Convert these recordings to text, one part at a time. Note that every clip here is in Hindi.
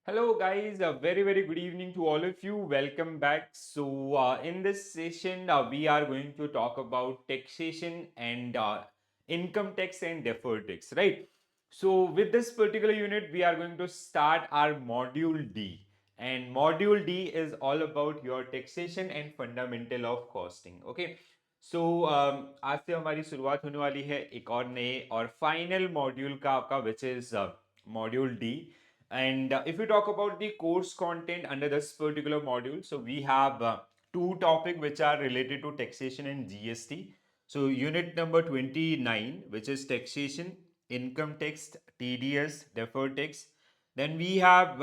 Hello, guys. A very good evening to all of you. Welcome back. In this session, we are going to talk about taxation and income tax and deferred tax, right? So, with this particular unit, we are going to start our module D. And module D is all about your taxation and fundamental of costing. Okay. सो आज से हमारी शुरुआत होने वाली है एक और नए और फाइनल मॉड्यूल का आपका which is module D. And if we talk about the course content under this particular module, so we have two topics which are related to taxation and GST. So unit number 29, which is taxation, income tax, TDS, deferred tax. Then we have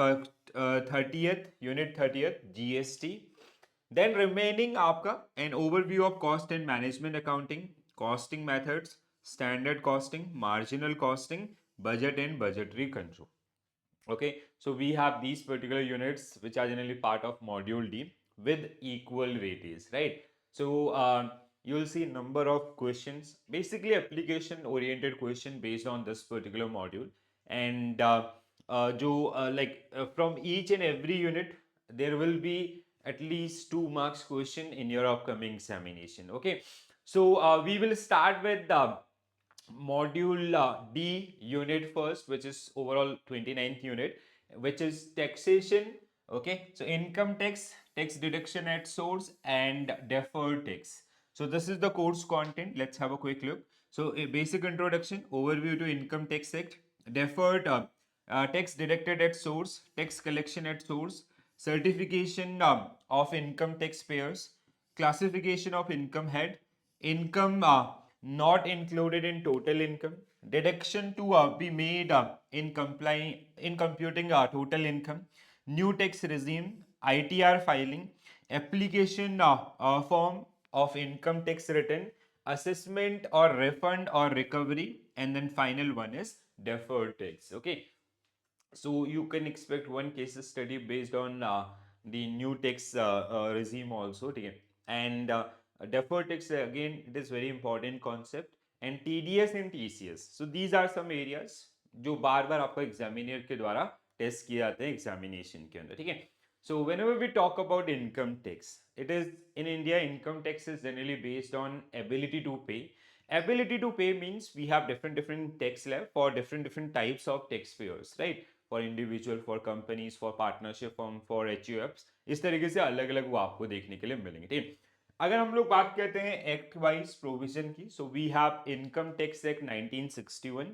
30th, unit 30th, GST. Then remaining आपका an overview of cost and management accounting, costing methods, standard costing, marginal costing, budget and budgetary control. Okay, so we have these particular units which are generally part of module D with equal weightage, right? So you'll see number of questions, basically application oriented question based on this particular module. And from each and every unit there will be at least 2 marks question in your upcoming examination. Okay, so we will start with the module D unit first, which is overall 29th unit, which is taxation. Okay, so income tax, tax deduction at source, and deferred tax. So this is the course content. Let's have a quick look. So a basic introduction, overview to income tax act, deferred tax deducted at source, tax collection at source, certification of income taxpayers, classification of income head, income not included in total income, deduction to be made in complying in computing total income, new tax regime, ITR filing, application form of income tax return, assessment or refund or recovery, and then final one is deferred tax. Okay, so you can expect one case study based on the new tax regime also. ठीक है? And deferred tax again, it is very important concept. And TDS and TCS, so these are some areas जो बार बार आपको एग्जामिनर के द्वारा टेस्ट किए जाते हैं एग्जामिनेशन के अंदर. ठीक है? So whenever we talk about income tax, it is in India, income tax is generally based on ability to pay. Ability to pay means we have different tax slab for different types of taxpayers, right? For individual, for companies, for partnership firm, for HUFs, इस तरीके से अलग अलग वो आपको देखने के लिए मिलेंगे. ठीक है? अगर हम लोग बात करते हैं एक्ट वाइज प्रोविजन की, so we have income tax act 1961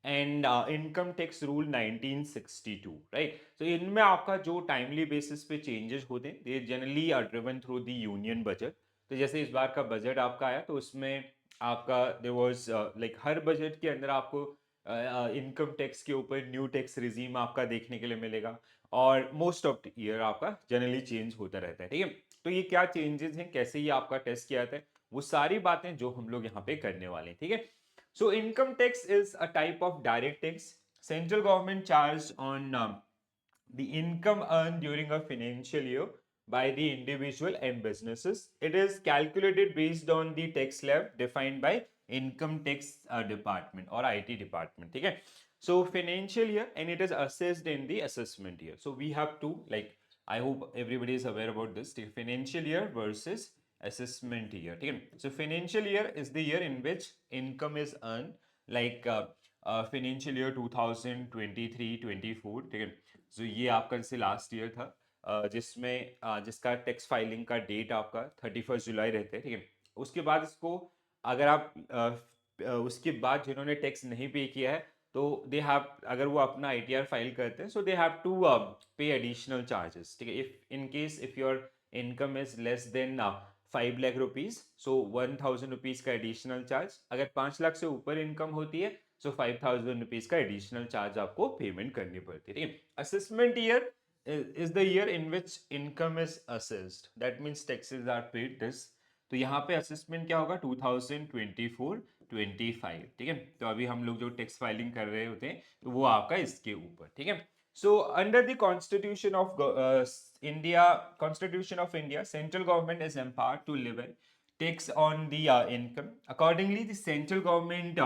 and income tax rule 1962, right? So इनमें आपका जो टाइमली बेसिस पे चेंजेस होते हैं, they generally are driven through the union budget. तो जैसे इस बार का बजट आपका आया, तो उसमें आपका देयर वाज लाइक हर बजट के अंदर आपको इनकम टैक्स के ऊपर न्यू टैक्स रिजीम आपका देखने के लिए मिलेगा. और मोस्ट ऑफ द ईयर आपका जनरली चेंज होता रहता है. ठीक है? तो ये क्या चेंजेस हैं, कैसे ये आपका टेस्ट किया जाता है, वो सारी बातें जो हम लोग यहाँ पे करने वाले हैं. ठीक है? So income tax is a type of direct tax. Central government charge on the income earned during a financial year by the individual and businesses. It is calculated based on the tax slab defined by income tax department or IT department. ठीक है? So financial year, and it is assessed in the assessment year. So we have two, like, I hope everybody is aware about this. The financial year versus assessment year. ठीक है? So financial year is the year in which income is earned, like financial year 2023-24. ठीक है? So ये आपका जैसे लास्ट ईयर था, जिसमें जिसका टैक्स फाइलिंग का डेट आपका 31 जुलाई रहते हैं. ठीक है? उसके बाद इसको अगर आप उसके बाद जिन्होंने टैक्स नहीं पे किया है, तो दे हैव, अगर वो अपना आईटीआर फाइल करते हैं, सो दे हैव टू पे एडिशनल चार्जेस. ठीक है? If in case if your income is less than 5 lakh rupees, so 1,000 rupees का एडिशनल चार्ज. अगर 5 लाख से ऊपर इनकम होती है, सो 5,000 रुपीज का एडिशनल चार्ज आपको पेमेंट करनी पड़ती है. ठीक है? Assessment year is the year in which income is assessed. That means taxes are paid this. तो यहाँ पे असेसमेंट क्या होगा? 2024-25. ठीक है? तो अभी हम लोग जो टैक्स फाइलिंग कर रहे होते हैं, तो वो आपका इसके ऊपर. ठीक है? So under the Constitution of India, central government is empowered to levy tax on the income. Accordingly, the central government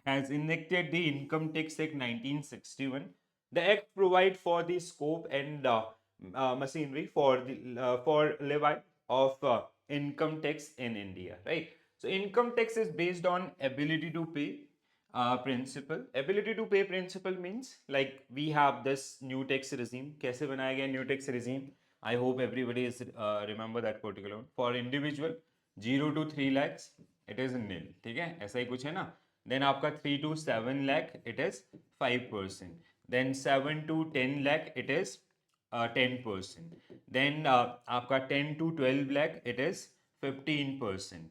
has enacted the Income Tax Act 1961, The act provide for the scope and machinery for levy of income tax in India, right? So income tax is based on ability to pay principle. Ability to pay principle means like we have this new tax regime. कैसे बनाया गया new tax regime? I hope everybody is remember that particular one. For individual 0 to 3 lakhs it is nil, ठीक है, ऐसा ही कुछ है ना. Then आपका 3 to 7 lakh it is 5%. Then 7 to 10 lakh it is 10%. Then आपका 10 to 12 lakh it is 15%,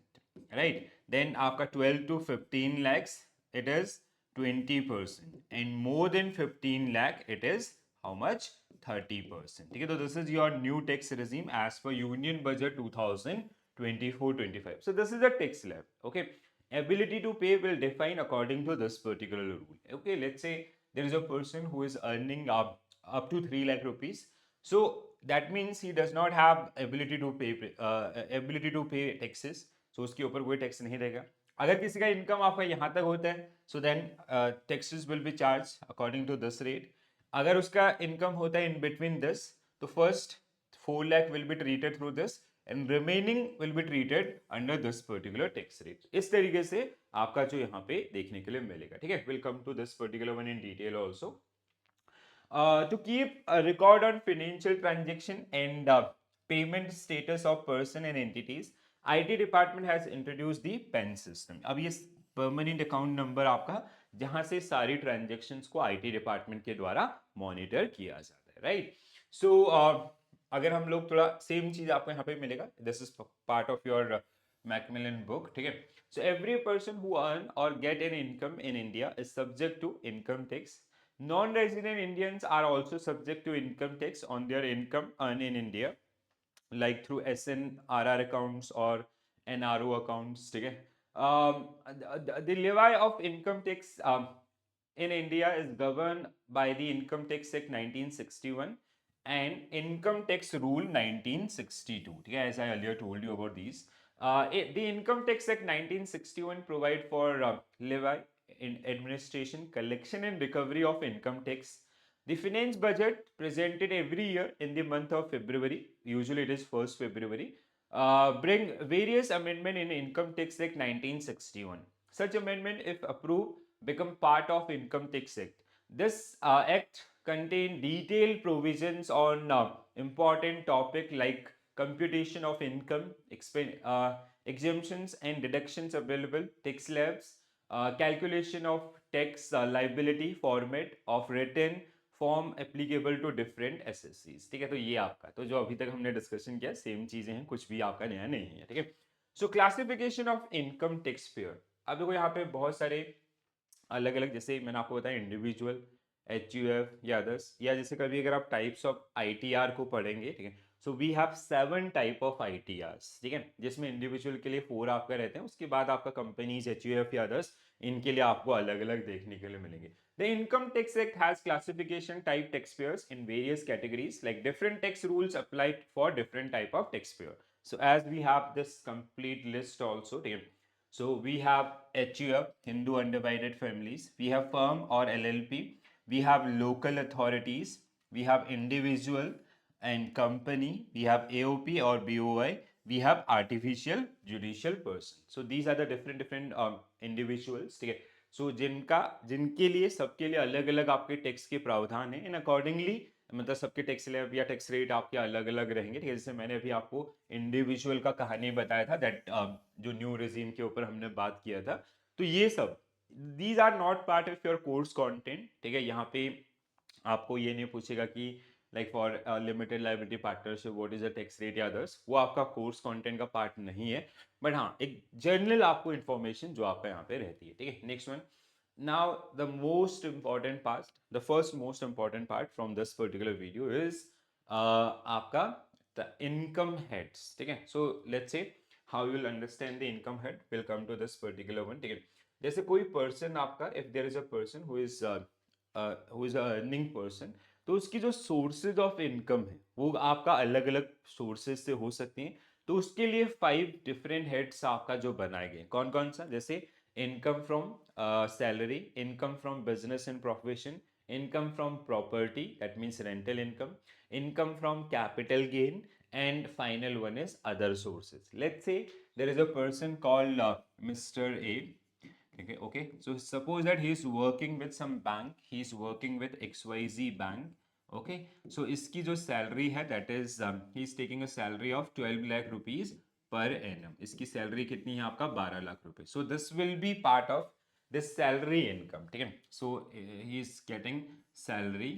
right? Then आपका 12 to 15 lakhs it is 20%, and more than 15 lakh it is how much? 30%. ठीक है, तो this is your new tax regime as per Union Budget 2024-25. So this is a tax slab. Okay, ability to pay will define according to this particular rule. Okay, let's say there is a person who is earning up to 3 lakh rupees. So that means he does not have ability to pay taxes. So उसके ऊपर कोई टैक्स नहीं देगा. अगर किसी का इनकम आपका यहाँ तक होता है, so then taxes will be charge according to this rate. अगर उसका इनकम होता है इन बिटवीन दिस, तो first 4 lakh will be treated through this and remaining will be treated under this particular tax rate. इस तरीके से आपका जो यहाँ पे देखने के लिए मिलेगा. ठीक है, will come to this particular one in detail also. To keep a record on financial transaction and payment status of person and entities, IT department has introduced the PAN system. अब ये permanent account number आपका जहां से सारी transactions को IT department के द्वारा monitor किया जाता है, right? So अगर हम लोग थोड़ा same चीज आपको यहाँ पे मिलेगा. This is part of your Macmillan book. ठीक है. So every person who earn or get an income in India is subject to income tax. Non-resident Indians are also subject to income tax on their income earned in India, like through SNRR accounts or NRO accounts. ठीक है. The levy of income tax in India is governed by the Income Tax Act 1961 and Income Tax Rule 1962. ठीक है, as I earlier told you about these. The Income Tax Act 1961 provide for levy in administration, collection and recovery of income tax. The finance budget presented every year in the month of February, usually it is 1st February, bring various amendment in Income Tax Act 1961. Such amendment, if approved, become part of Income Tax Act. This act contain detailed provisions on important topic like computation of income, exemptions and deductions available, tax slabs, calculation of tax liability, format of written form applicable to different एसएससीज. ठीक है, तो ये आपका तो जो अभी तक हमने डिस्कशन किया सेम चीजें हैं, कुछ भी आपका नया नहीं है. ठीक है. सो classification of income tax payer. अब देखो यहाँ पे बहुत सारे अलग अलग, जैसे मैंने आपको बताया इंडिविजुअल, HUF या अदर्स, या जैसे कभी अगर आप टाइप्स ऑफ ITR को पढ़ेंगे. ठीक है, so we have 7 type of ITRs. ठीक है, जिसमें इंडिविजुअल के लिए 4 आपका रहते हैं, उसके बाद आपका कंपनीज, HUF या अदर्स, इनके लिए आपको अलग अलग देखने के लिए मिलेंगे. The Income Tax Act has classification type taxpayers in various categories, like different tax rules applied for different type of taxpayer. So as we have this complete list also, so we have HUF, Hindu Undivided Families, we have firm or LLP, we have local authorities, we have individual and company, we have AOP or BOI, we have artificial judicial person. So these are the different individuals. ठीक है, सो जिनके लिए सबके लिए अलग अलग आपके टैक्स के प्रावधान है, इन अकॉर्डिंगली मतलब सबके टैक्स स्लैब या टैक्स रेट आपके अलग अलग रहेंगे. ठीक है, जैसे मैंने अभी आपको इंडिविजुअल का कहानी बताया था, दैट जो न्यू रेजिम के ऊपर हमने बात किया था. तो ये सब these are not part of your course content. ठीक है, यहाँ पे आपको ये नहीं पूछेगा कि like for limited liability partnership what is the tax rate या अदर्स, वो आपका कोर्स कंटेंट का पार्ट नहीं है. बट हाँ, एक जनरल आपको इन्फॉर्मेशन जो आपका यहाँ पे रहती है. ठीक है, next one. Now the most important part, the first most important part from this particular video is आपका the income heads. ठीक है, so let's say how you will understand the income head. We'll come to this particular one. ठीक है, जैसे कोई person आपका, if there is a person who is a earning person, तो उसकी जो सोर्सेज ऑफ इनकम है वो आपका अलग अलग सोर्सेज से हो सकती हैं. तो उसके लिए 5 डिफरेंट हेड्स आपका जो बनाए गए, कौन कौन सा, जैसे income from salary, income from business and profession, income from property, that means rental income from capital gain, and final one is other sources. Let's say there is a person called Mr. A. Okay. So suppose that he is working with some bank, he is working with XYZ bank. Okay. So इसकी जो salary है, that is he is taking a salary of 12 lakh rupees per annum. इसकी salary कितनी है आपका 12 लाख रुपए. So this will be part of this salary income. ठीक है. So he is getting salary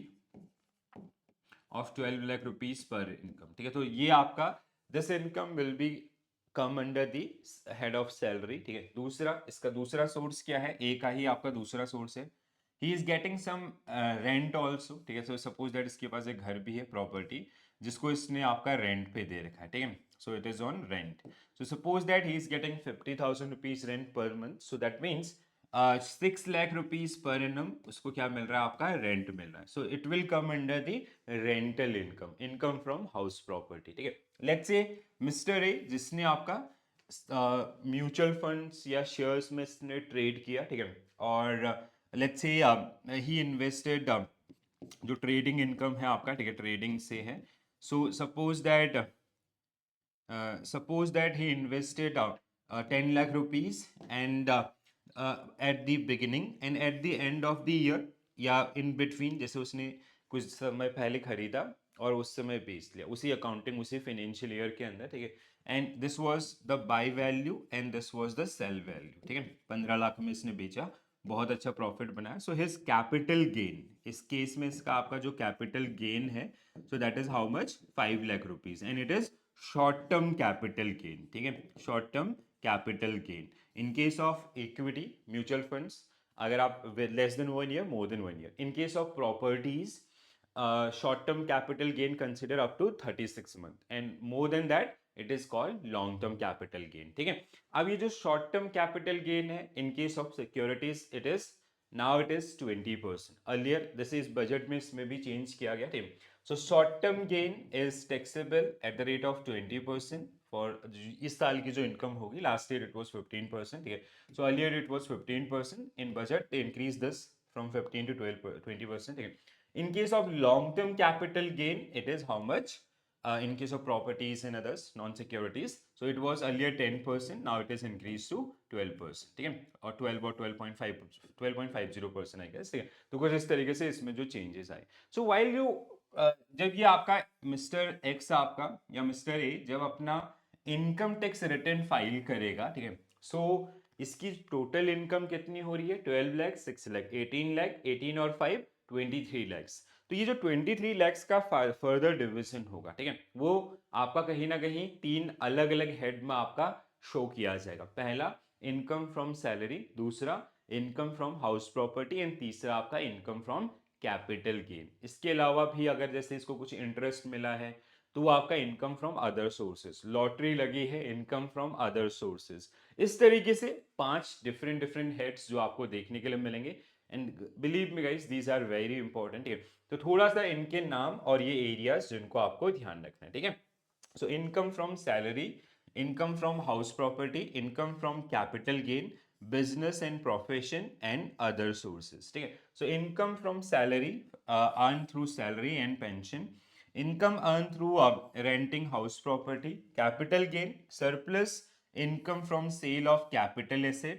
of 12 lakh rupees per income. ठीक है. तो ये आपका this income will be come under the head of salary. ठीक है. दूसरा, इसका दूसरा सोर्स क्या है? ए का ही आपका दूसरा सोर्स है. He is getting some rent also. ठीक है. सो सपोज दैट इसके पास एक घर भी है, प्रॉपर्टी, जिसको इसने आपका रेंट पे दे रखा है. ठीक है. So it is on rent. So suppose that he is getting 50,000 rupees rent per month. So that means 6 lakh rupees per annum उसको क्या मिल रहा है? आपका रेंट मिल रहा है. So it will come under the rental income, income from house property. ठीक है. लेट्स से मिस्टर ए, जिसने आपका म्यूचुअल फंड्स या शेयर्स में इसने ट्रेड किया. ठीक है. और लेट्स से ही इन्वेस्टेड, जो ट्रेडिंग इनकम है आपका, ठीक है, ट्रेडिंग से है. सो suppose that he invested 10 lakh rupees and at the beginning and at the end of the year या in between, जैसे उसने कुछ समय पहले खरीदा और उस समय बेच लिया, उसी अकाउंटिंग उसी फाइनेंशियल ईयर के अंदर. ठीक है. And this was the buy value and this was the sale value. ठीक है. 15 लाख में इसने बेचा, बहुत अच्छा प्रॉफिट बनाया. सो हिज कैपिटल गेन, इस केस में इसका आपका जो कैपिटल गेन है, so that is how much? 5 lakh rupees. And it is short term capital gain. ठीक है. Short term capital gain. In case of equity mutual funds, अगर आप less than 1 year, more than 1 year. In case of properties, short term capital gain consider up to 36 month and more than that it is called long term capital gain. ठीक है. अब ये जो short term capital gain है, in case of securities it is now it is 20%. earlier this is budget में इसमें भी change किया गया. ठीक है. So short term gain is taxable at the rate of 20% for इस साल की जो इनकम होगी. Last year it was 15%. ठीक है. So earlier it was 15%. in budget they increase this from 15 to 20%. ठीक है. In case of long-term capital gain, it is how much? In case of properties and others, non-securities. So it was earlier 10%, now it is increased to 12%. ठीक है. और 12 और 12.50%, I guess. ठीक है. तो कुछ इस तरीके से इसमें जो changes आए. So while you जब ये आपका मिस्टर एक्स आपका या मिस्टर ए जब अपना इनकम टैक्स रिटर्न फाइल करेगा, ठीक है, सो इसकी टोटल इनकम कितनी हो रही है? 12 लाख, 6 लाख, 18 लाख, 18 और 5 23 लैक्स. तो ये जो 23 लैक्स का फर्दर डिविजन होगा, ठीक है, वो आपका कहीं ना कहीं 3 अलग अलग हेड में आपका शो किया जाएगा. पहला इनकम फ्रॉम सैलरी, दूसरा income from house property and तीसरा आपका इनकम फ्रॉम कैपिटल गेन. इसके अलावा भी अगर जैसे इसको कुछ इंटरेस्ट मिला है तो वो आपका income from other sources, lottery लगी है, इनकम फ्रॉम अदर सोर्सेज. इस तरीके से 5 डिफरेंट हेड्स जो आपको देखने के लिए मिलेंगे. And believe me guys, these are very important. तो थोड़ा सा इनके नाम और ये एरियाज जिनको आपको ध्यान रखना है. ठीक है. So income from salary, income from house property, income from capital gain, business and profession and other sources. ठीक है. So income from salary, earn through salary and pension. Income earned through renting house property. Capital gain, surplus income from sale of capital asset.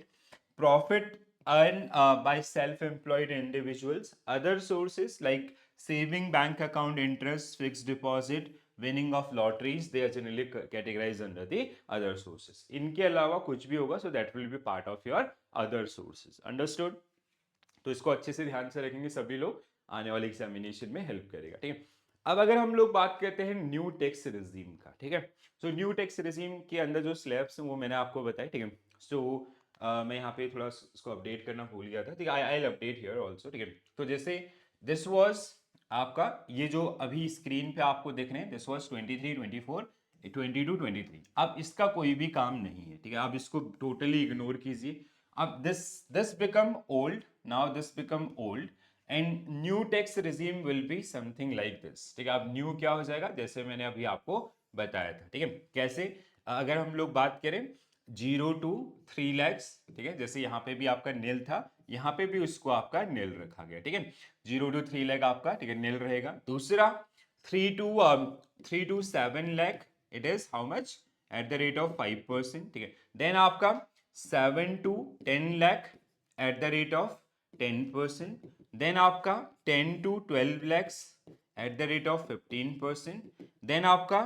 Profit earned by self-employed individuals. Other sources like saving bank account interest, fixed deposit, winning of lotteries, they are generally categorized under the other sources. इनके अलावा कुछ भी होगा, so that will be part of your other sources. Understood? तो इसको अच्छे से ध्यान से रखेंगे सभी लोग, आने वाले एग्जामिनेशन में हेल्प करेगा. ठीक है. अब अगर हम लोग बात करते हैं न्यू टैक्स रिजीम का, ठीक है, सो न्यू टैक्स रिजीम के अंदर जो स्लैब्स हैं वो मैंने आपको बताया. ठीक है. सो मैं यहाँ पे थोड़ा इसको अपडेट करना भूल गया था. ठीक है. I will update here also. ठीक है. तो जैसे दिस वाज आपका, ये जो अभी स्क्रीन पे आपको देख रहे हैं, दिस वाज 23, 24, 22, 23. अब इसका कोई भी काम नहीं है. ठीक है. आप इसको टोटली इग्नोर कीजिए. अब this become old, now this become old and new tax regime will be something like this. ठीक है. अब न्यू क्या हो जाएगा, जैसे मैंने अभी आपको बताया था. ठीक है. कैसे? अगर हम लोग बात करें 0 to 3 लैक्स, ठीक है, जैसे यहाँ पे भी आपका नील था, यहाँ पे भी उसको आपका नील रखा गया, ठीक है। 0 to 3 लाख आपका, ठीक है, नील रहेगा। दूसरा 3 to 7 lakh, it is how much, at the rate of 5%, ठीक है। देन आपका 7 to 10 lakh at the rate of 10%। Then आपका 10 to 12 lakhs at the rate of 15%. Then आपका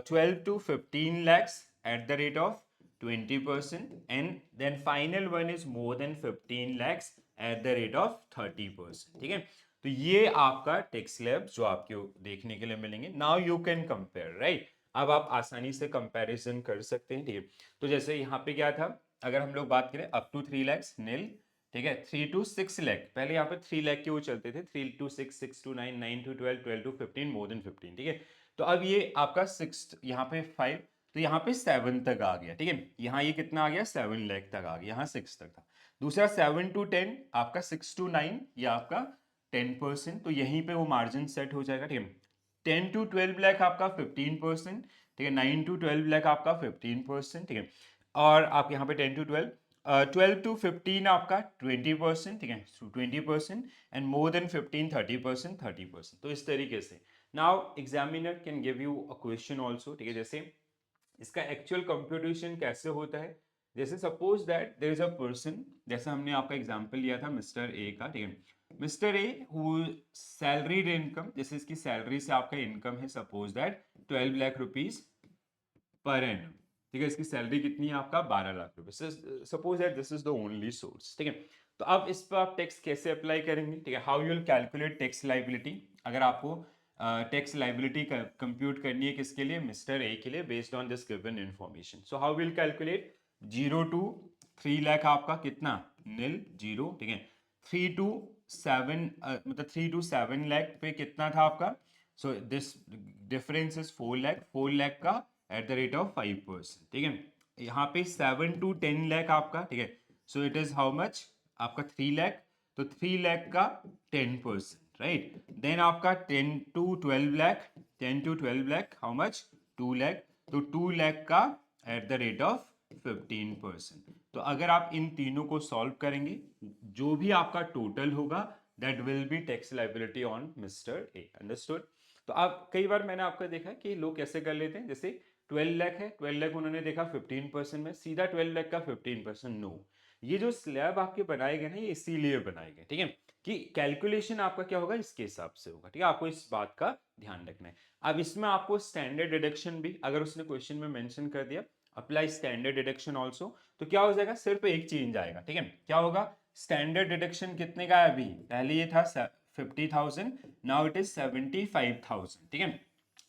12 to 15 lakhs at the rate of 20%. And then final one is more than 15 lakhs at the rate of 30%, ठीक है। तो ये आपका टैक्स स्लैब जो आपको देखने के लिए मिलेंगे। Now you can compare, right. अब आप आसानी से कंपैरिजन कर सकते हैं, ठीक है। तो जैसे यहाँ पे क्या था, अगर हम लोग बात करें अप टू 3 lakhs नील, ठीक है। 3 to 6 लाख, पहले यहाँ पे 3 लाख के वो चलते थे, 3 to 6, 6 to 9, 9 to 12, 12 to 15, more than 15, ठीक है। तो अब ये आपका 6, यहाँ पे 5, तो यहाँ पे 7 तक आ गया, ठीक है। यहाँ ये कितना आ गया, 7 लाख तक आ गया, यहाँ 6 तक था। दूसरा 7 to 10, आपका 6 to 9, ये आपका 10%, तो यहीं पे वो मार्जिन सेट हो जाएगा, ठीक है। 10 to 12 लाख आपका 15%, ठीक है। 9 to 12 लाख आपका 15%, ठीक है। और आप यहाँ पे 10 to 12, 12 to 15 आपका 20%, ठीक है, 20%। And more than 15, 30%, 30%। तो इस तरीके से now examiner can give you a question also, ठीक है। जैसे इसका एक्चुअल कंप्यूटेशन कैसे होता है, जैसे suppose that there is a person, जैसे हमने आपका एग्जांपल लिया था मिस्टर ए का, ठीक है। Mister A who salaried income, जैसे इसकी सैलरी से आपका इनकम है suppose that 12 lakh rupees per annum, ठीक है। इसकी सैलरी कितनी है आपका 12 लाख रुपए, suppose that this is the only source, ठीक है। तो अब इस पर आप टैक्स कैसे अप्लाई करेंगे, ठीक है। How you will calculate tax liability, अगर आपको टैक्स लाइबिलिटी कंप्यूट करनी है किसके लिए, मिस्टर ए के लिए, based on this given information. So how will calculate, 0 to 3 lakh आपका कितना, नील, 0, ठीक है। 3 to 7, मतलब 3 to 7 लाख पे कितना था आपका, so this difference is 4 lakh, 4 lakh का एट द रेट ऑफ 5%, ठीक है। यहाँ पे 7 to 10 लाख आपका, ठीक है। So it is how much, आपका 3 लाख, तो 3 लाख का 10%, राइट। देन आपका 10 to 12 lakh, 10 to 12 lakh how much, 2 lakh, तो 2 लाख का एट द रेट ऑफ 15%। तो अगर आप इन तीनों को सॉल्व करेंगे, जो भी आपका टोटल होगा that will be tax liability on mister A, understood. तो आप कई बार मैंने आपका देखा कि लोग कैसे कर लेते हैं, जैसे 12 लाख है, 12 लाख उन्होंने देखा 15% में, सीधा 12 लाख का 15%, नो। ये जो स्लैब आपके बनाए गए ना, ये इसीलिए बनाए गए, ठीक है, कि कैलकुलेशन आपका क्या होगा इसके हिसाब से होगा, ठीक है। आपको इस बात का ध्यान रखना है। अब इसमें आपको स्टैंडर्ड डिडक्शन भी, अगर उसने क्वेश्चन में मेंशन कर दिया अप्लाई स्टैंडर्ड डिडक्शन ऑल्सो, तो क्या हो जाएगा, सिर्फ एक चेंज आएगा, ठीक है। क्या होगा, स्टैंडर्ड डिडक्शन कितने का है अभी, पहले ये था 50,000, नाउ इट इज 75,000, ठीक है।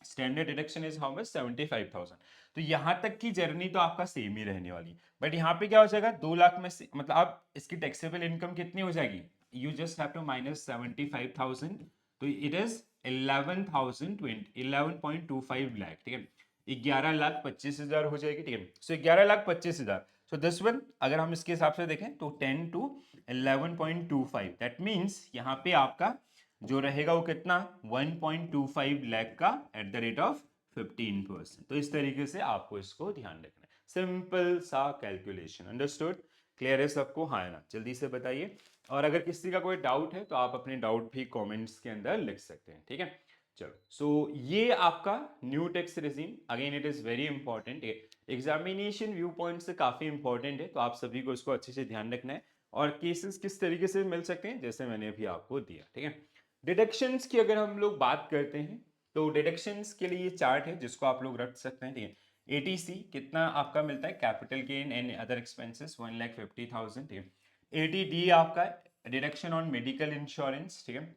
Standard deduction is how much, 75,000। तो यहां तक की जर्नी तो आपका सेम ही रहने वाली, बट यहाँ पे क्या हो जाएगा, 2 लाख में से, मतलब अब इसकी टैक्सेबल इनकम कितनी हो जाएगी, you just have to minus 75,000, तो इट इज 11,025 लाख, ठीक है। 11,25,000 हो जाएगी, ठीक है। सो 11,25,000, सो दिस वन अगर हम इसके हिसाब से देखें तो 10 to 11.25, दैट मीन्स यहाँ पे आपका जो रहेगा वो कितना, 1.25 लाख का एट द रेट ऑफ 15%। तो इस तरीके से आपको इसको ध्यान रखना है, सिंपल सा कैलकुलेशन, अंडरस्टूड, क्लियर है सबको, हाँ ना, जल्दी से बताइए। और अगर किसी का कोई डाउट है तो आप अपने डाउट भी कमेंट्स के अंदर लिख सकते हैं, ठीक है। चलो, सो ये आपका new tax regime, again it is very important, examination view point से काफी इंपॉर्टेंट है, तो आप सभी को इसको अच्छे से ध्यान रखना है। और केसेस किस तरीके से मिल सकते हैं, जैसे मैंने अभी आपको दिया, ठीक है। डिडक्शंस की अगर हम लोग बात करते हैं, तो डिडक्शंस के लिए ये चार्ट है जिसको आप लोग रख सकते हैं, ठीक है। एटीसी कितना आपका मिलता है, capital gain and other expenses 1,50,000, ठीक है। एटीडी आपका डिडक्शन ऑन मेडिकल इंश्योरेंस, ठीक है।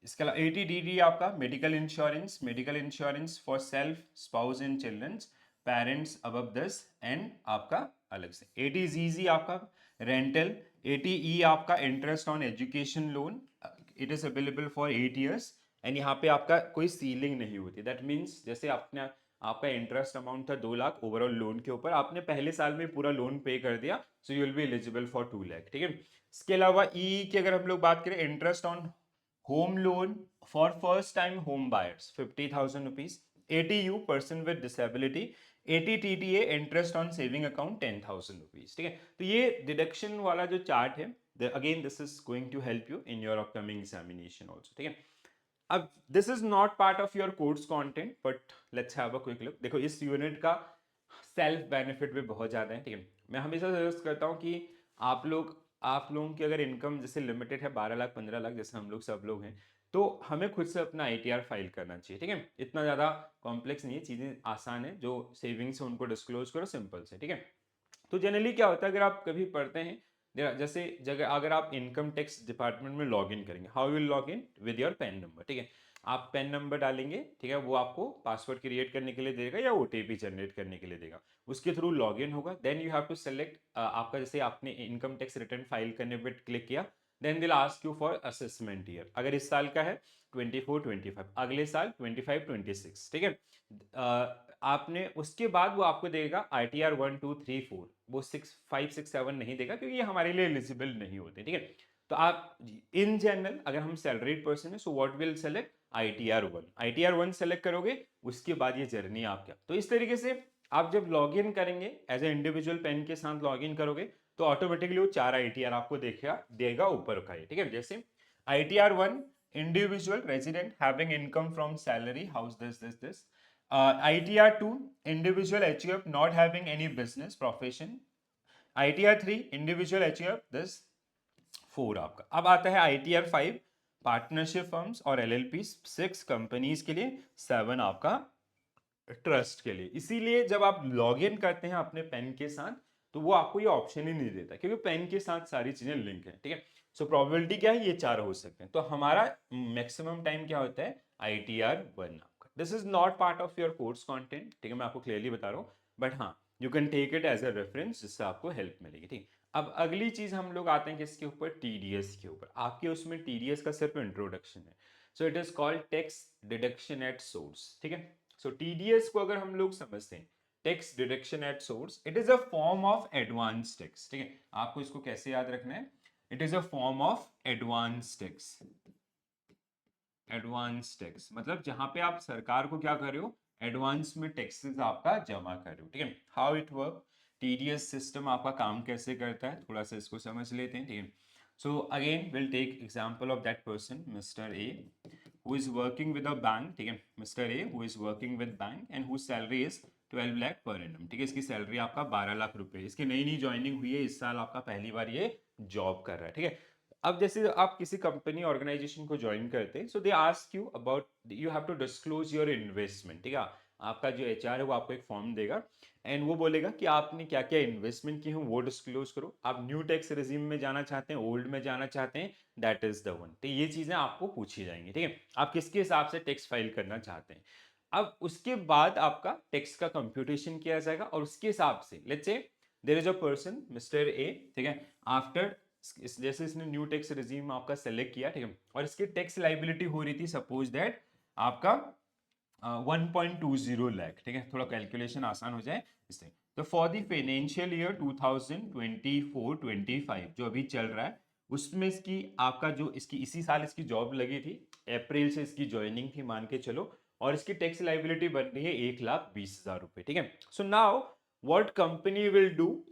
इसके अलावा एटीडीडी आपका medical insurance for self, spouse and childrens, parents above 10, and आपका अलग से एटीजीजी आपका रेंटल, एटीई आपका interest on education loan, it is available for 8 years, and यहाँ पे आपका कोई सीलिंग नहीं होती, दैट मीन्स जैसे आपने आपका इंटरेस्ट अमाउंट था 2 लाख ओवरऑल लोन के ऊपर, आपने पहले साल में पूरा लोन पे कर दिया, so you will be eligible for 2 lakh, ठीक है। इसके अलावा ई की अगर हम लोग बात करें, interest on home loan for first time home buyers 50,000 rupees, eighty U person with disability, eighty TTA interest on saving account 10,000 rupees, ठीक है। तो ये डिडक्शन वाला जो चार्ट है again this is going to help you in your upcoming examination also, ठीक है। अब this is not part of your course content, but let's have a quick look. देखो इस यूनिट का सेल्फ बेनिफिट भी बहुत ज़्यादा है, ठीक है। मैं हमेशा सजेस्ट करता हूँ कि आप लोगों की अगर इनकम जैसे लिमिटेड है 12 लाख 15 लाख जैसे हम लोग सब लोग हैं, तो हमें खुद से अपना ITR फाइल करना चाहिए, ठीक है। इतना ज़्यादा कॉम्प्लेक्स नहीं है, चीज़ें आसान है, जो सेविंग्स है उनको डिस्क्लोज करो, सिंपल से, ठीक है। तो जनरली क्या होता है अगर आप कभी पढ़ते हैं, जैसे जगह अगर आप इनकम टैक्स डिपार्टमेंट में लॉग इन करेंगे, how will log in with your pan number, ठीक है। आप पैन नंबर डालेंगे, ठीक है, वो आपको पासवर्ड क्रिएट करने के लिए देगा या OTP जनरेट करने के लिए देगा, उसके थ्रू लॉग इन होगा। Then you have to select आपका, जैसे आपने इनकम टैक्स रिटर्न फाइल करने पे क्लिक किया, देन दिल ask you for assessment year, अगर इस साल का है 24-25, अगले साल 25-26, ठीक है। आपने उसके बाद वो आपको देगा ITR 1 2 3 4, वो 6 5 6 7 नहीं देगा क्योंकि ये हमारे लिए एलिजिबल नहीं होते, ठीक है। तो आप इन जनरल अगर हम सैलरीड पर्सन है, so what will select ITR 1 select करोगे, उसके बाद ये जर्नी आपका। तो इस तरीके से आप जब लॉग इन करेंगे एज ए इंडिविजुअल पेन के साथ लॉग इन करोगे, तो ऑटोमेटिकली वो 4 ITR आपको देगा ऊपर का, ठीक है। जैसे ITR 1 individual resident having income from salary, house, this. ITR 2 individual HUF not having any business profession. ITR 3 individual HUF this 4 आपका। अब आता है ITR 5 पार्टनरशिप फर्म्स और LLPs, 6 कंपनीज के लिए, 7 आपका ट्रस्ट के लिए। इसीलिए जब आप लॉग इन करते हैं अपने पेन के साथ, तो वो आपको ये ऑप्शन ही नहीं देता क्योंकि पेन के साथ सारी चीजें लिंक है, ठीक है। सो प्रोबेबिलिटी क्या है, ये 4 हो सकते हैं। तो हमारा मैक्सिमम टाइम क्या होता है, ITR 1 आपका। This is not part of your course content, ठीक है, मैं आपको क्लियरली बता रहा हूँ, बट हाँ you can take it as a reference, जिससे आपको हेल्प मिलेगी, ठीक। अब अगली चीज हम लोग आते हैं किसके ऊपर, TDS के ऊपर। आपके उसमें TDS का सिर्फ इंट्रोडक्शन है, so it is called tax deduction at source, ठीक है। सो TDS को अगर हम लोग समझते हैं, tax deduction at source, it is a form of advance tax, ठीक है। आपको इसको कैसे याद रखना है, it is a form of advance tax. Advance tax मतलब जहां पे आप सरकार को क्या कर रहे हो, एडवांस में टैक्सेस आपका जमा कर रहे हो, ठीक है। How it work, TDS system आपका काम कैसे करता है, थोड़ा सा इसको समझ लेते हैं, ठीक है। So again will take example of that person mister A who is working with a bank, ठीक है। Mister A who is working with bank and whose salary is 12 lakh per annum, ठीक है। इसकी सैलरी आपका 12 लाख रुपए, इसकी नई नई ज्वाइनिंग हुई है, इस साल आपका पहली बार ये जॉब कर रहा है, ठीक है। अब जैसे आप किसी कंपनी ऑर्गेनाइजेशन को ज्वाइन करते हैं, so they ask you about, you have to disclose your investment, ठीक है। आपका जो HR है वो आपको एक फॉर्म देगा एंड वो बोलेगा कि आपने क्या क्या इन्वेस्टमेंट की है वो डिस्क्लोज करो। आप न्यू टैक्स रिजीम में जाना चाहते हैं, ओल्ड में जाना चाहते हैं, दैट इज द वन। तो ये चीजें आपको पूछी जाएंगी, ठीक है। आप किसके हिसाब से टैक्स फाइल करना चाहते हैं। अब उसके बाद आपका टैक्स का कंप्यूटेशन किया जाएगा और उसके हिसाब से let's say there is a person mister A, ठीक है। आफ्टर जैसे इसने न्यू टैक्स रिजीम आपका सेलेक्ट किया, ठीक है, और इसकी टैक्स लाइबिलिटी हो रही थी सपोज दैट आपका 1.20 लाख, ठीक है। थोड़ा कैलकुलेशन आसान हो जाए इससे। तो फॉर द फाइनेंशियल ईयर 2024-25 जो अभी चल रहा है, उसमें इसकी आपका जो इसकी इसी साल इसकी जॉब लगी थी, अप्रैल से इसकी ज्वाइनिंग थी मान के चलो, और इसकी टैक्स लाइबिलिटी बन रही है 1,20,000 रुपए, ठीक है। So now what company will do,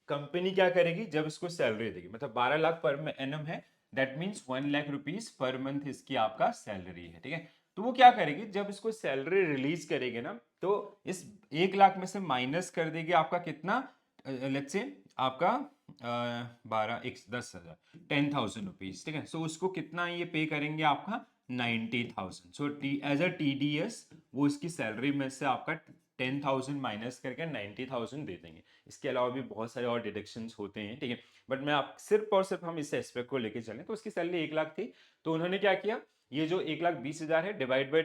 company क्या करेगी जब इसको सैलरी देगी, मतलब 12 लाख पर एनम है, that means 1 lakh rupees per month इसकी आपका सैलरी है, ठीक है। तो वो क्या करेगी जब इसको सैलरी रिलीज करेगी ना, तो इस 1 लाख में से माइनस कर देगी आपका कितना, लेट्स से आपका 10,000 रुपीज, ठीक है। सो उसको कितना ये पे करेंगे आपका 90,000। सो एज अ TDS वो इसकी सैलरी में से आपका 10,000 माइनस करके 90,000 दे देंगे। इसके अलावा भी बहुत सारे और डिडक्शंस होते हैं, ठीक है। बट मैं आप सिर्फ और सिर्फ हम इस एस्पेक्ट को लेके चलें, तो उसकी सैलरी 1 लाख थी, तो उन्होंने क्या किया, ये जो 1,20,000 है डिवाइड बाई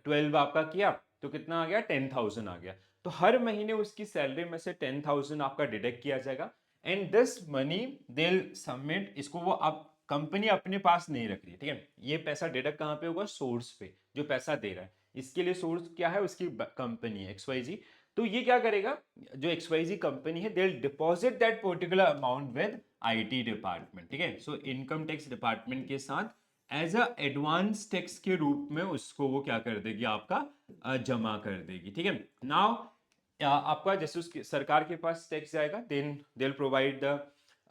12 आपका किया, तो कितना आ गया, 10,000 आ गया। तो हर महीने उसकी सैलरी में से 10,000 आपका डिडक्ट किया जाएगा and this money they submit, इसको वो अब कंपनी अपने पास नहीं रख रही है, ठीक है। ये पैसा डिडक्ट कहाँ पे होगा, सोर्स पे, जो पैसा दे रहा है इसके लिए सोर्स क्या है, उसकी कंपनी है XYZ। तो ये क्या करेगा, जो XYZ कंपनी है, they deposit that particular amount with IT department, ठीक है। सो इनकम टैक्स डिपार्टमेंट के साथ एज अ एडवांस टैक्स के रूप में उसको वो क्या कर देगी, आपका जमा कर देगी, ठीक है। नाउ आपका जैसे उसकी सरकार के पास टैक्स जाएगा, then they will provide the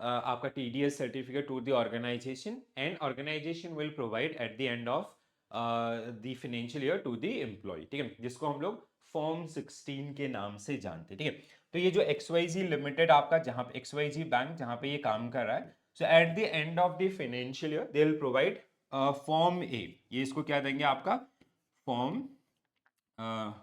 आपका TDS certificate to the organization and organization will provide at the end of the financial year to the employ, ठीक है, जिसको हम लोग फॉर्म 16 के नाम से जानते हैं, ठीक है। तो ये जो XYZ लिमिटेड आपका जहां पे XYZ बैंक जहां पे ये काम कर रहा है, so at the end of the financial year they will provide form A, ये इसको क्या देंगे आपका form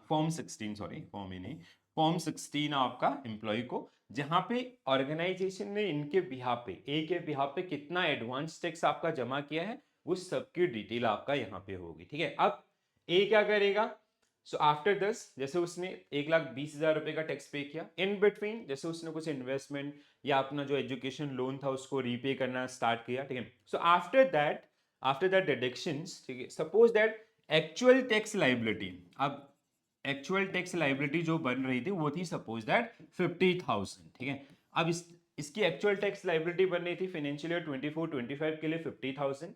form 16, sorry form A नहीं, फॉर्म 16 आपका एम्प्लॉय को, जहां पे ऑर्गेनाइजेशन ने इनके बिहाफ पे ए के बिहाफ पे कितना एडवांस टैक्स आपका जमा किया है उस सबकी डिटेल आपका यहाँ पे होगी, ठीक है। अब ए क्या करेगा, सो आफ्टर दिस जैसे उसने 1,20,000 रुपए का टैक्स पे किया, इन बिटवीन जैसे उसने कुछ इन्वेस्टमेंट या अपना जो एजुकेशन लोन था उसको रीपे करना स्टार्ट किया, ठीक है। सो आफ्टर दैट डिडक्शंस, ठीक है, suppose that actual tax liability, अब एक्चुअल टैक्स लाइबिलिटी जो बन रही थी वो थी सपोज दैट 50,000, ठीक है। अब इसकी एक्चुअल टैक्स लाइबिलिटी बन रही थी फाइनेंशियल ईयर 24-25 के लिए 50,000।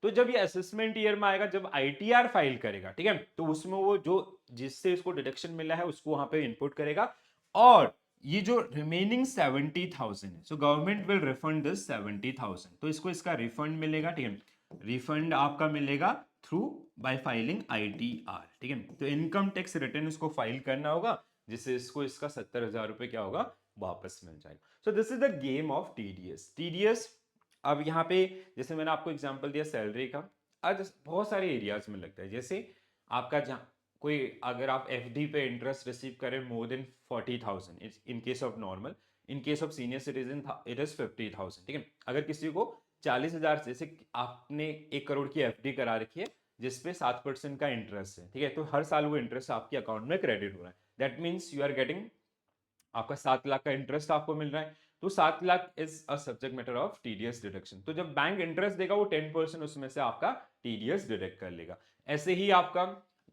तो जब ये असेसमेंट ईयर में आएगा, जब ITR फाइल करेगा, ठीक है, तो उसमें वो जो जिससे इसको डिडक्शन मिला है उसको वहां पे इनपुट करेगा, और ये जो रिमेनिंग 70,000 है, so government will refund this 70,000, तो इसको इसका रिफंड मिलेगा, ठीक है, रिफंड आपका मिलेगा थ्रू बाय फाइलिंग ITR, ठीक है। तो इनकम टैक्स रिटर्न इसको फाइल करना होगा, जिससे इसको इसका 70,000 रुपए क्या होगा वापस मिल जाएगा। So this is the game of TDS। अब यहाँ पे जैसे मैंने आपको एग्जांपल दिया सैलरी का, आज बहुत सारे एरियाज में लगता है, जैसे आपका जहाँ कोई अगर आप FD पे इंटरेस्ट रिसीव करें more than 40,000 in case of normal, in case of senior citizen it is 50,000, ठीक है। अगर किसी को 40,000 जैसे आपने 1 करोड़ की FD करा रखी है जिसपे 7% का इंटरेस्ट है, ठीक है, तो हर साल वो इंटरेस्ट आपके अकाउंट में क्रेडिट हो रहा है, that means you are getting आपका 7 लाख का इंटरेस्ट आपको मिल रहा है, तो 7 lakh is a subject matter of TDS deduction. तो जब बैंक इंटरेस्ट देगा वो 10% उसमें से आपका TDS डिडक्ट कर लेगा। ऐसे ही आपका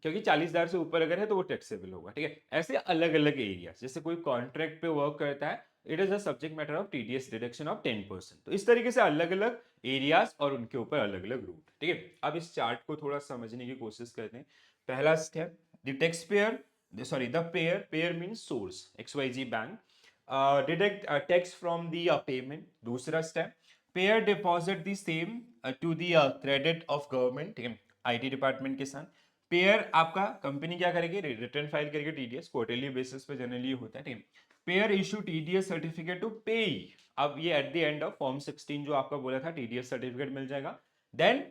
क्योंकि 40,000 से ऊपर अगर है तो वो टैक्सेबल होगा, ठीक है। ऐसे अलग अलग एरिया, जैसे कोई कॉन्ट्रैक्ट पे वर्क करता है, it is a subject matter of TDS deduction of 10%। तो इस तरीके से अलग अलग एरियाज और उनके ऊपर अलग अलग रूट, ठीक है। अब इस चार्ट को थोड़ा समझने की कोशिश करते हैं। पहला step, the tax payer, sorry, the payer means source, XYZ bank deduct tax from the payment। दूसरा step, payer deposit the same to the credit of government, ठीक है, IT डिपार्टमेंट के साथ। पेयर आपका कंपनी क्या करेगी, रिटर्न फाइल करेगी TDS, क्वार्टरली बेसिस पे जनरली होता है, ठीक है। Payer issue TDS certificate to पे, अब ये at the end of form 16 जो आपका बोला था TDS सर्टिफिकेट मिल जाएगा, देन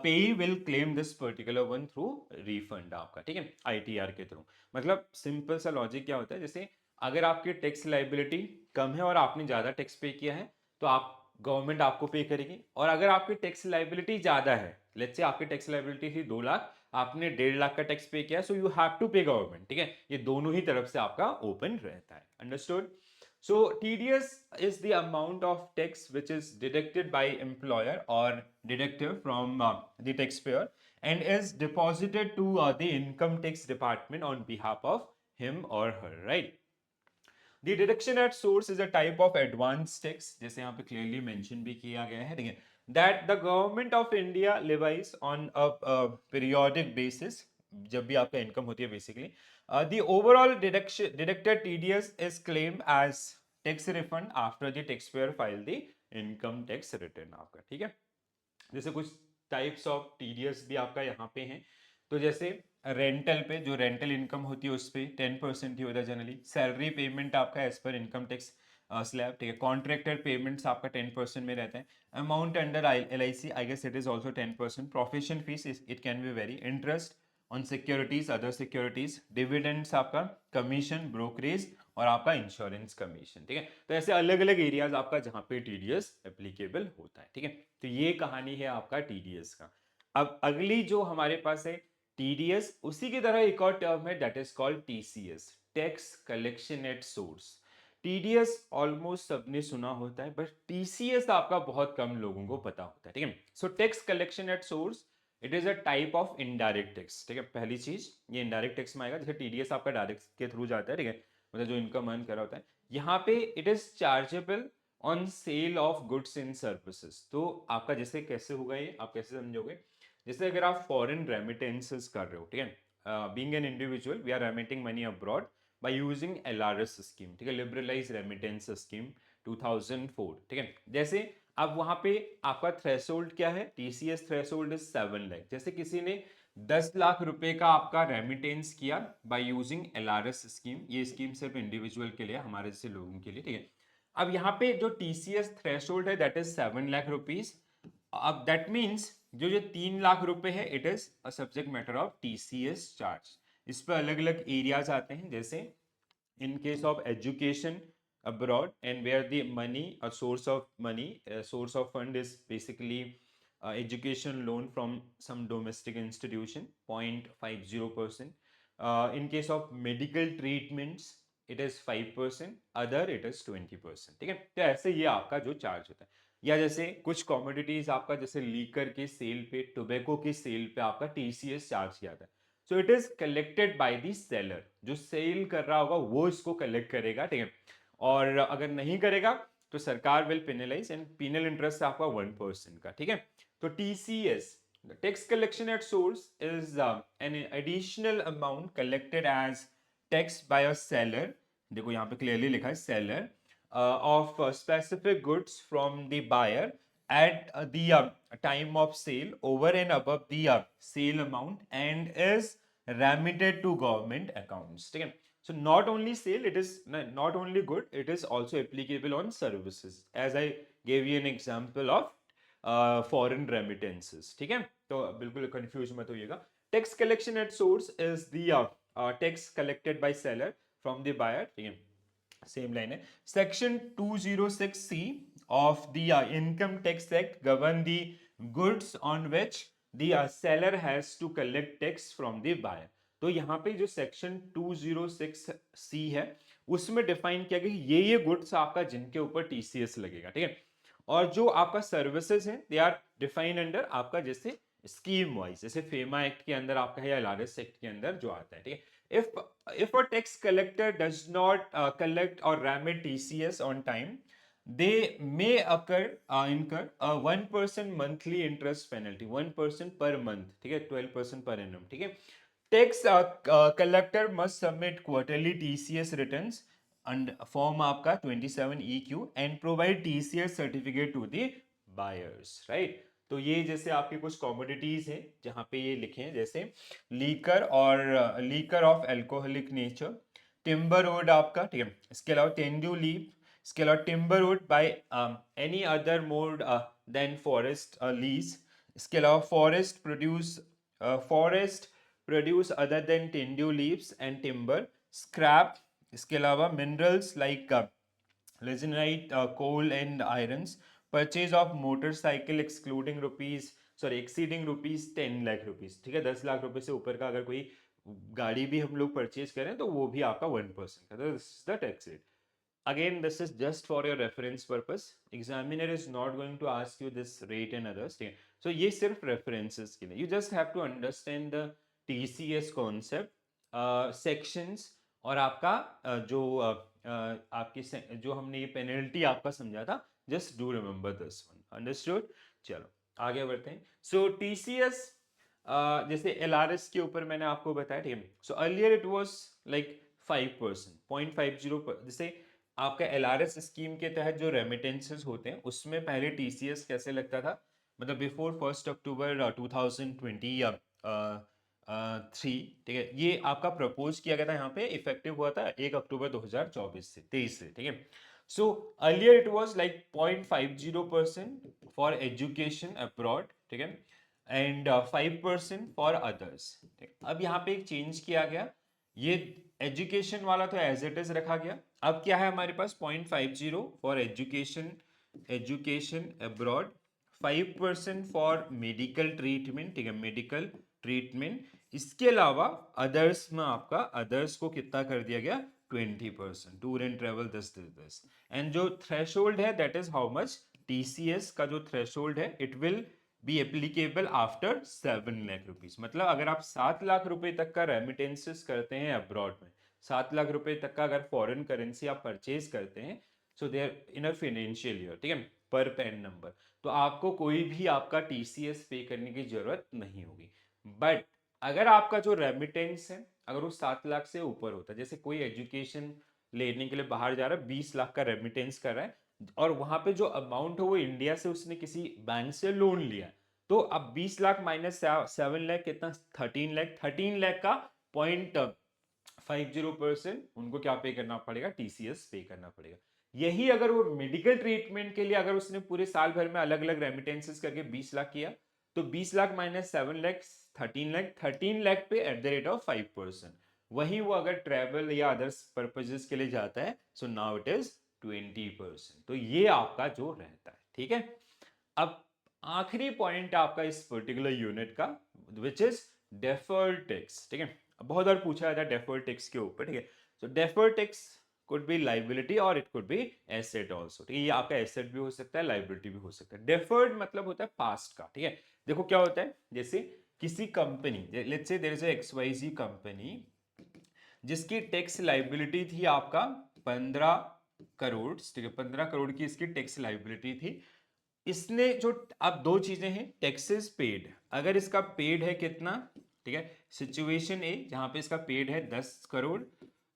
पेई will claim this particular one through refund आपका, ठीक है, ITR के थ्रू। मतलब सिंपल सा लॉजिक क्या होता है, जैसे अगर आपकी टैक्स लाइबिलिटी कम है और आपने ज्यादा टैक्स पे किया है तो आप गवर्नमेंट आपको पे करेगी, और अगर आपकी टैक्स लाइबिलिटी ज्यादा है, लेट्स से आपकी टैक्स लाइबिलिटी थी 2 लाख, आपने 1.5 लाख का टैक्स पे किया, सो यू हैव टू पे गवर्नमेंट, ठीक है। ये दोनों ही तरफ से आपका ओपन रहता है, understood. So TDS is the amount of tax which is deducted by employer or deducted from the taxpayer and is deposited to the income tax department on behalf of him or her, right? The deduction at source is a type of advance tax, जैसे यहाँ पे clearly mention भी किया गया है, ठीक है, that the government of India levies on a periodic basis, जब भी आपका इनकम होती है basically, the overall deducted TDS is claimed as tax refund after the taxpayer file the income tax return आपका, ठीक है। जैसे कुछ टाइप्स ऑफ TDS भी आपका यहाँ पे हैं, तो जैसे रेंटल पे जो रेंटल इनकम होती है उस पर 10% ही होता है जनरली। सैलरी पेमेंट आपका as per income tax slab, ठीक है। कॉन्ट्रैक्टर पेमेंट्स आपका 10% में रहता है। Amount under LIC I guess it is also 10%। Profession fees it can be vary. Interest on securities, other securities, dividends आपका, कमीशन, ब्रोकरेज और आपका इंश्योरेंस कमीशन, ठीक है। तो ऐसे अलग अलग एरियाज आपका जहाँ पे TDS एप्लीकेबल होता है, ठीक है। तो ये कहानी है आपका TDS का। अब अगली जो हमारे पास है TDS, उसी की तरह एक और टर्म है that is called TCS, tax collection at source. TDS almost सबने सुना होता है, बट TCS आपका बहुत कम लोगों को पता होता है, ठीक है। So tax collection at source it is a type of indirect tax, ठीक है। पहली चीज ये इनडायरेक्ट टैक्स में आएगा, जैसे TDS आपका डायरेक्ट के थ्रू जाता है, ठीक है, मतलब जो इनकम अर्न करा होता है। यहाँ पे it is chargeable on sale of goods and services. तो आपका जैसे कैसे होगा ये आप कैसे समझोगे, जैसे अगर आप फॉरेन रेमिटेंसेस कर रहे हो, ठीक है, being an individual we are remitting money abroad by using LRS scheme, ठीक है, लिबरलाइज रेमिटेंस स्कीम 2004, ठीक है। जैसे अब वहां पे आपका थ्रेशोल्ड क्या है, टीसीएस थ्रेशोल्ड इज 7 लाख। जैसे किसी ने 10 लाख रुपए का आपका रेमिटेंस किया बाय यूजिंग एलआरएस स्कीम, ये स्कीम सिर्फ इंडिविजुअल के लिए, हमारे जैसे लोगों के लिए, ठीक है। अब यहाँ पे जो टीसीएस थ्रेशोल्ड है दैट इज 7 लाख रुपीज। अब दैट मीन्स जो जो 3 लाख रुपए है it is a subject matter of TCS charge. इस पर अलग अलग एरियाज आते हैं, जैसे in case of education abroad and where the money, a source of money, a source of fund is basically education loan from some domestic institution, 0.50%. In case of medical treatments it is 5%, other it is 20%, ठीक है। तो ऐसे ये आपका जो चार्ज होता है, या जैसे कुछ कॉमोडिटीज आपका जैसे लीकर के सेल पे, टोबैको के सेल पे आपका टीसीएस चार्ज किया जाता है। So it is collected by the seller, जो सेल कर रहा होगा वो इसको कलेक्ट करेगा, ठीक है। और अगर नहीं करेगा तो सरकार will penalize and penal interest आपका 1% का, ठीक है। तो TCS, the tax collection at source, is an additional amount collected as tax by a seller, देखो यहाँ पे क्लियरली लिखा है seller, of specific goods from the buyer at the time of sale over and above the sale amount and is remitted to government accounts, ठीक है। So not only sale, it is not only good, it is also applicable on services, as I gave you an example of foreign remittances, ठीक है। तो बिल्कुल कंफ्यूज मत होइएगा। Tax collection at source is the tax collected by seller from the buyer, ठीक है। सेम लाइन है। Section 206C of the income tax act govern the goods on which the seller has to collect tax from the buyer। तो यहाँ पे जो सेक्शन 206C है उसमें डिफाइन किया गया ये गुड्स आपका जिनके ऊपर टीसीएस लगेगा, ठीक है। और जो आपका सर्विसेज है दे आर डिफाइन अंडर आपका जैसे स्कीम वाइज, जैसे फेमा एक्ट के अंदर आपका है या एलआरएस एक्ट के अंदर जो आता है, ठीक है। If a tax collector does not collect or remit TCS on time, they may incur a 1% monthly interest penalty, 1% per month, ठीक है, 12% per annum, ठीक है। Tax collector must submit quarterly TCS returns and form आपका 27EQ and provide TCS certificate to the buyers, right? तो ये जैसे आपके कुछ कॉमोडिटीज हैं जहां पे ये लिखे हैं, जैसे लीकर और liquor of alcoholic nature, timber wood आपका, ठीक है। इसके अलावा तेंदू लीफ, इसके अलावा timber wood by any other mode than forest lease, इसके अलावा forest produce other than tendu leaves and timber, scrap, इसके अलावा minerals like lignite, coal and irons, purchase of motorcycle excluding rupees exceeding rupees 10 lakh rupees, ठीक है। 10 लाख रुपए से ऊपर का अगर कोई गाड़ी भी हम लोग परचेज करें तो वो भी आपका 1% का, तो this is the tax rate. Again, this is just for your reference purpose. Examiner is not going to ask you this rate and others, ठीक है। So ये सिर्फ references के लिए, you just have to understand the TCS concept, sections, और आपका जो आपकी जो हमने ये पेनल्टी आपका समझा था, just do remember this one, understood। चलो आगे बढ़ते हैं। So TCS जैसे एलआरएस के ऊपर मैंने आपको बताया, ठीक है। So earlier it was like 5%, 0.50, जैसे आपका एलआरएस स्कीम के तहत जो रेमिटेंसेस होते हैं उसमें पहले टीसीएस कैसे लगता था, मतलब बिफोर 1 अक्टूबर 2023, ठीक है। ये आपका प्रपोज किया गया था, यहाँ पे इफेक्टिव हुआ था 1 अक्टूबर 2024 से 23 से, ठीक है। So earlier it was like 0.50% for education abroad, ठीक है, एंड 5% फॉर अदर्स। अब यहाँ पे एक चेंज किया गया, ये एजुकेशन वाला तो एज इट इज रखा गया। अब क्या है हमारे पास 0.50 for education abroad, 5% for medical treatment, ठीक है, मेडिकल ट्रीटमेंट। इसके अलावा अदर्स में आपका अदर्स को कितना कर दिया गया, 20%, टूर एंड ट्रेवल 10। एंड जो थ्रेशोल्ड है that is how much, TCS का जो थ्रेशोल्ड है it will be applicable after 7 lakh rupees. मतलब अगर आप 7 लाख रुपए तक का रेमिटेंसेस करते हैं अब्रॉड में, 7 लाख रुपए तक का अगर फॉरेन करेंसी आप परचेज करते हैं, so there in a financial year, ठीक है, पर पैन नंबर, तो आपको कोई भी आपका टीसीएस पे करने की जरूरत नहीं होगी। बट अगर आपका जो रेमिटेंस है अगर वो 7 लाख से ऊपर होता है, जैसे कोई एजुकेशन लेने के लिए बाहर जा रहा है, 20 लाख का रेमिटेंस कर रहा है, और वहां पे जो अमाउंट है वो इंडिया से उसने किसी बैंक से लोन लिया, तो अब 20 लाख माइनस 7 लाख कितना, 13 लाख, 13 लाख का 0.50% उनको क्या पे करना पड़ेगा, टीसीएस पे करना पड़ेगा। यही अगर वो मेडिकल ट्रीटमेंट के लिए अगर उसने पूरे साल भर में अलग अलग रेमिटेंसेस करके 20 लाख किया, तो 20 लाख माइनस 7 लाख 13 लाख, 13 लाख पे एट द रेट ऑफ 5%। वही वो अगर ट्रेवल या अदर्स पर्पजेस के लिए जाता है, सो नाउ इट इज 20%। तो ये आपका जो रहता है, ठीक है। अब आखिरी पॉइंट आपका इस पर्टिकुलर यूनिट का, विच इज डेफर्ड टैक्स, ठीक है। बहुत बार पूछा जाता है डेफर्ड टैक्स के ऊपर, ठीक है। So deferred tax could be liability और it could be asset also, ठीक है। ये आपका एसेट भी हो सकता है, लाइबिलिटी भी हो सकता है। डेफर्ड मतलब होता है पास्ट का, ठीक है। देखो क्या होता है, जैसे किसी company, let's say there is a X Y Z company जिसकी टैक्स लाइबिलिटी थी आपका 15 करोड़, ठीक है। 15 करोड़ की इसकी टैक्स लाइबिलिटी थी। इसने जो, अब दो चीजें हैं, टैक्सेस पेड, अगर इसका पेड है कितना, ठीक है, सिचुएशन ए जहां पे इसका पेड है 10 करोड़,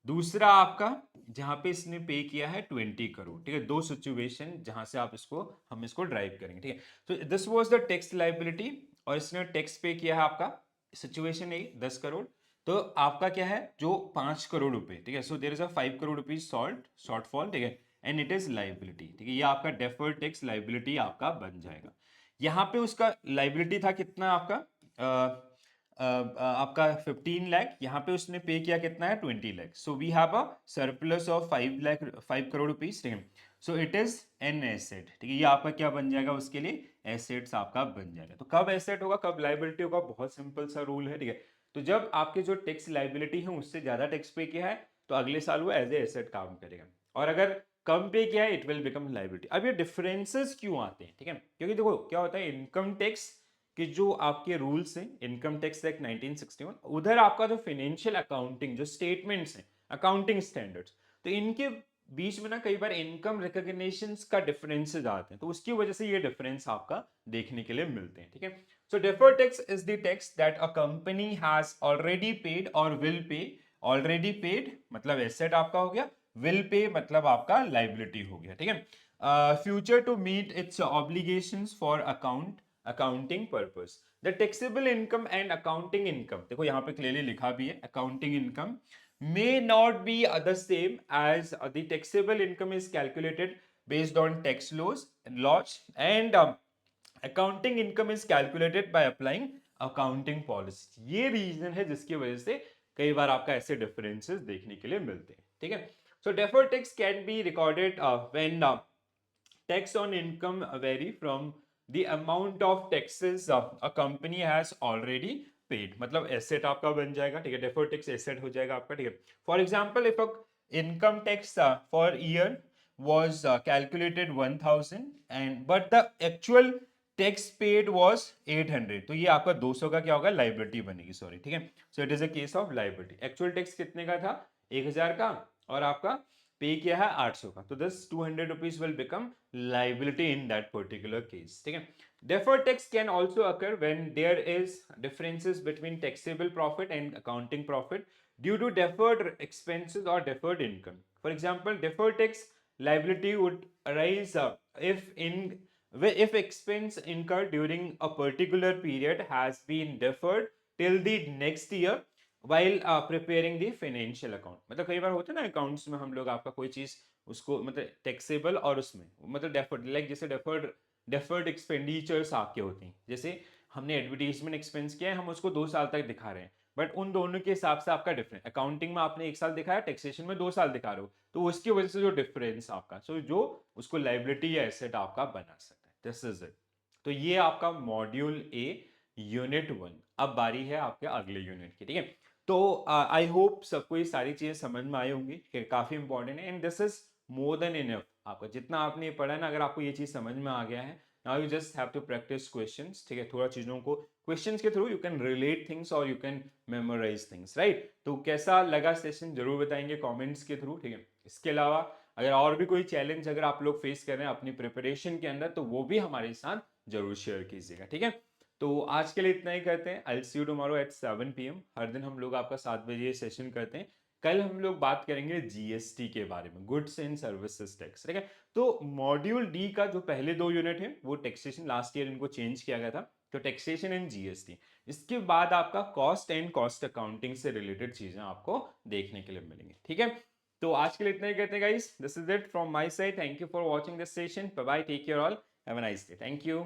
दूसरा आपका जहां पे इसने पे किया है 20 करोड़, ठीक है। दो सिचुएशन जहां से आप इसको, हम इसको ड्राइव करेंगे, ठीक है। तो this was the tax liability, और इसने टैक्स पे किया है आपका सिचुएशन ए 10 करोड़, तो आपका क्या है जो 5 करोड़ रुपए, ठीक है। So there is a 5 crore rupees shortfall, ठीक है, एंड इट इज लाइबिलिटी, ठीक है। ये आपका डेफर्ड टैक्स लाइबिलिटी आपका बन जाएगा। यहाँ पे उसका लाइबिलिटी था कितना आपका, आपका 15 लाख, यहाँ पे उसने पे किया कितना है 20 lakh, so we have a surplus of 5 lakh, 5 crore rupees, ठीक है। So it is an asset, ठीक है। ये आपका क्या बन जाएगा, उसके लिए एसेट्स आपका बन जाएगा। तो कब एसेट होगा, कब लाइबिलिटी होगा, बहुत सिंपल सा रूल है, ठीक है। तो जब आपके जो टैक्स लाइबिलिटी है उससे ज्यादा टैक्स पे किया है, तो अगले साल वो एज ए एसेट काम करेगा, और अगर कम पे किया है इट विल बिकम लाइबिलिटी। अब ये डिफरेंसेस क्यों आते हैं, ठीक है, क्योंकि देखो क्या होता है, इनकम टैक्स कि जो आपके रूल्स हैं, इनकम टैक्स एक्ट 1961, उधर आपका जो फाइनेंशियल अकाउंटिंग जो स्टेटमेंट्स हैं, अकाउंटिंग स्टैंडर्ड्स, तो इनके बीच में ना कई बार इनकम रिकॉग्निशन का डिफरेंसेस आते हैं, तो उसकी वजह से ये डिफरेंस आपका देखने के लिए मिलते हैं, ठीक है। सो deferred tax is the tax that a company has already paid or will pay। already paid मतलब एसेट आपका हो गया, will pay मतलब आपका लाइबिलिटी हो गया, ठीक है। Future to meet its obligations for accounting purpose. The taxable income and accounting income, देखो यहाँ पे क्लियरली लिखा भी है, accounting income may not be the same as the taxable income is calculated based on tax laws and accounting income is calculated by applying accounting policy. ये रीजन है जिसकी वजह से कई बार आपका ऐसे डिफरेंसेस देखने के लिए मिलते हैं, ठीक है। So deferred tax can be recorded when tax on income vary from the amount of taxes a company has already paid, मतलब एसेट आपका बन जाएगा, ठीक है। डेफर्ड टैक्स एसेट हो जाएगा आपका, ठीक है। For example if income tax for year was calculated 1000 and but the actual tax paid was 800, तो ये आपका 200 का क्या होगा, लाइबिलिटी बनेगी, सॉरी, ठीक है। So it is a case of liability. Actual tax कितने का था, 1000 का, और आपका पे किया है 800 का, तो this 200 rupees will become liability in that particular case, ठीक है। deferred tax can also occur when there is differences between taxable profit and accounting profit due to deferred expenses or deferred income. For example, deferred tax liability would arise if expense incurred during a particular period has been deferred till the next year while preparing the financial account। मतलब कई बार होता है ना अकाउंट्स में हम लोग आपका कोई चीज उसको मतलब टैक्सेबल और उसमें मतलब डेफर्ड, लाइक जैसे डेफर्ड एक्सपेंडिचर्स आपके होते हैं, जैसे हमने एडवर्टीजमेंट एक्सपेंस किया है, हम उसको 2 साल तक दिखा रहे हैं, बट उन दोनों के हिसाब से आपका डिफरेंस, अकाउंटिंग में आपने 1 साल दिखाया, टैक्सेशन में 2 साल दिखा रहे हो, तो उसकी वजह से जो डिफरेंस आपका, सो जो उसको लाइबिलिटी या एसेट आपका बना सकता है, दिस इज इट। तो ये आपका मॉड्यूल ए यूनिट 1। अब बारी है आपके अगले यूनिट की, ठीक है। तो आई होप सबको ये सारी चीजें समझ में आई होंगी कि काफी इंपॉर्टेंट है, and this is more than enough. आपका जितना आपने पढ़ा है ना, अगर आपको ये चीज समझ में आ गया है, now you just have to practice questions, ठीक है। थोड़ा चीजों को क्वेश्चंस के through you can relate things और you can memorise things, right. तो कैसा लगा सेशन जरूर बताएंगे कमेंट्स के थ्रू, ठीक है। इसके अलावा अगर और भी कोई चैलेंज अगर आप लोग फेस कर रहे हैं अपनी प्रिपरेशन के अंदर, तो वो भी हमारे साथ जरूर शेयर कीजिएगा, ठीक है। तो आज के लिए इतना ही करते हैं। I will see you tomorrow at 7 PM। हर दिन हम लोग आपका 7 बजे सेशन करते हैं। कल हम लोग बात करेंगे जीएसटी के बारे में, गुड्स एंड सर्विसेज टैक्स, ठीक है। तो मॉड्यूल डी का जो पहले 2 यूनिट है वो टैक्सेशन, लास्ट ईयर इनको चेंज किया गया था, तो टैक्सेशन एंड जीएसटी। इसके बाद आपका कॉस्ट एंड कॉस्ट अकाउंटिंग से रिलेटेड चीजें आपको देखने के लिए मिलेंगी, ठीक है। तो आज के लिए इतना ही कहते हैं guys, this is it from my side, thank you for watching this session, bye bye, take care all, have a nice day, thank you.